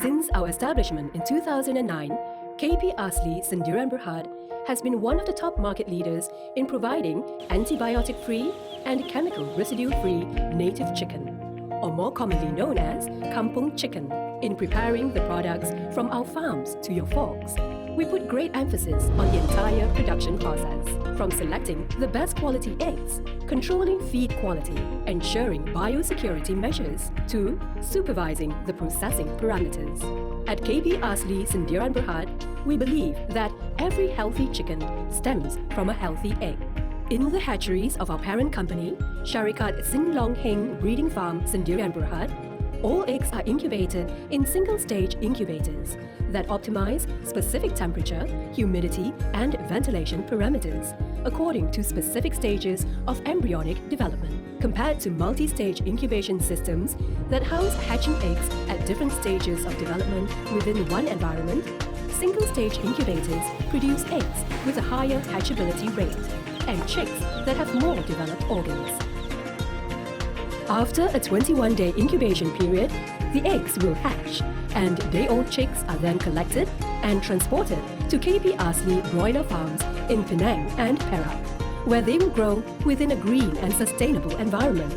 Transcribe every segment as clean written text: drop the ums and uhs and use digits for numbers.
Since our establishment in 2009, KP Asli Sdn Bhd has been one of the top market leaders in providing antibiotic-free and chemical residue-free native chicken, or more commonly known as kampung chicken. In preparing the products from our farms to your forks, we put great emphasis on the entire production process, from selecting the best quality eggs, controlling feed quality, ensuring biosecurity measures, to supervising the processing parameters. At KP Asli Sdn Bhd, we believe that every healthy chicken stems from a healthy egg. In the hatcheries of our parent company, Syarikat Sinlong Heng Breeding Farm Sdn Bhd, all eggs are incubated in single-stage incubators that optimize specific temperature, humidity, and ventilation parameters according to specific stages of embryonic development. Compared to multi-stage incubation systems that house hatching eggs at different stages of development within one environment, single-stage incubators produce eggs with a higher hatchability rate and chicks that have more developed organs. After a 21-day incubation period, the eggs will hatch, and day-old chicks are then collected and transported to KP Asli broiler farms in Penang and Perak, where they will grow within a green and sustainable environment.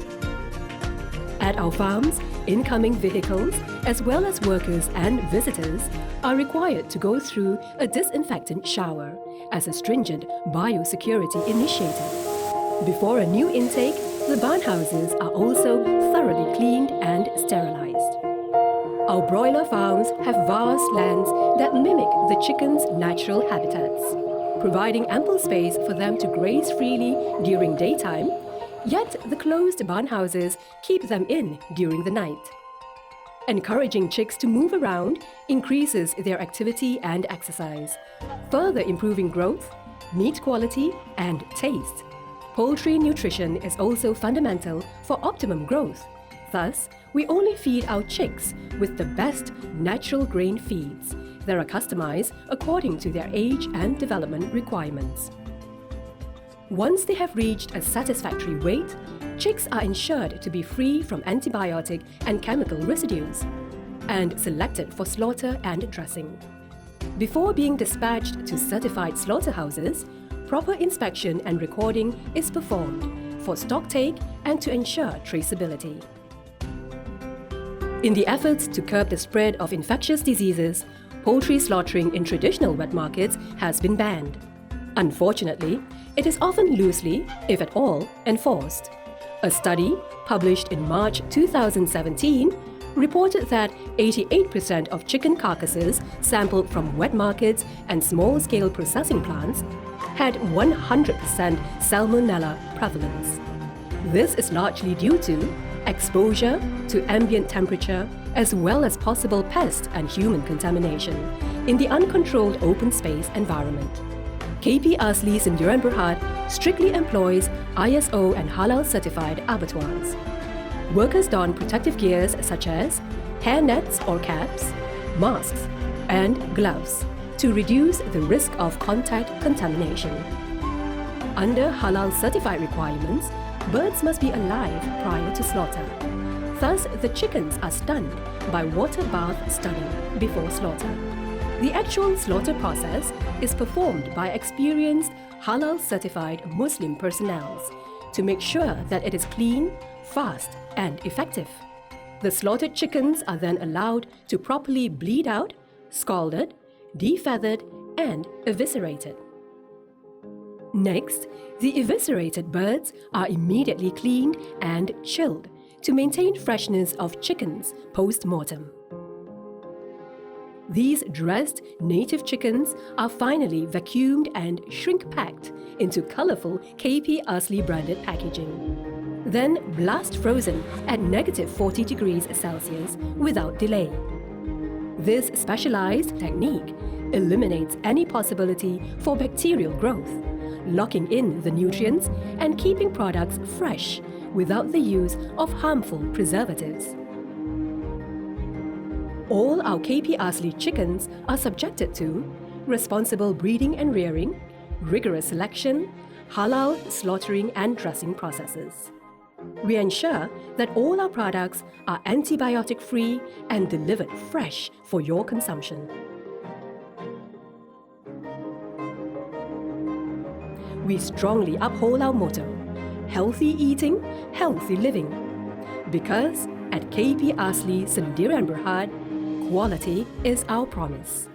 At our farms, incoming vehicles, as well as workers and visitors, are required to go through a disinfectant shower as a stringent biosecurity initiative. Before a new intake, the barn houses are also thoroughly cleaned and sterilized. Our broiler farms have vast lands that mimic the chickens' natural habitats, providing ample space for them to graze freely during daytime, yet the closed barn houses keep them in during the night. Encouraging chicks to move around increases their activity and exercise, further improving growth, meat quality, and taste. Poultry nutrition is also fundamental for optimum growth. Thus, we only feed our chicks with the best natural grain feeds that are customized according to their age and development requirements. Once they have reached a satisfactory weight, chicks are ensured to be free from antibiotic and chemical residues and selected for slaughter and dressing. Before being dispatched to certified slaughterhouses, proper inspection and recording is performed for stocktake and to ensure traceability. In the efforts to curb the spread of infectious diseases, poultry slaughtering in traditional wet markets has been banned. Unfortunately, it is often loosely, if at all, enforced. A study published in March 2017 reported that 88% of chicken carcasses sampled from wet markets and small-scale processing plants had 100% salmonella prevalence. This is largely due to exposure to ambient temperature as well as possible pest and human contamination in the uncontrolled open space environment. KP Asli Sdn Bhd strictly employs ISO and halal certified abattoirs. Workers don protective gears such as hair nets or caps, masks, and gloves to reduce the risk of contact contamination. Under halal certified requirements, birds must be alive prior to slaughter. Thus, the chickens are stunned by water bath stunning before slaughter. The actual slaughter process is performed by experienced halal certified Muslim personnel to make sure that it is clean, fast, and effective. The slaughtered chickens are then allowed to properly bleed out, scalded, defeathered, and eviscerated. Next, the eviscerated birds are immediately cleaned and chilled to maintain freshness of chickens post-mortem. These dressed native chickens are finally vacuumed and shrink-packed into colorful KP Asli branded packaging. Then blast frozen at -40 degrees Celsius without delay. This specialized technique eliminates any possibility for bacterial growth, locking in the nutrients and keeping products fresh without the use of harmful preservatives. All our KP Asli chickens are subjected to responsible breeding and rearing, rigorous selection, halal slaughtering and dressing processes. We ensure that all our products are antibiotic-free and delivered fresh for your consumption. We strongly uphold our motto, healthy eating, healthy living. Because at KP Asli Sdn Bhd, quality is our promise.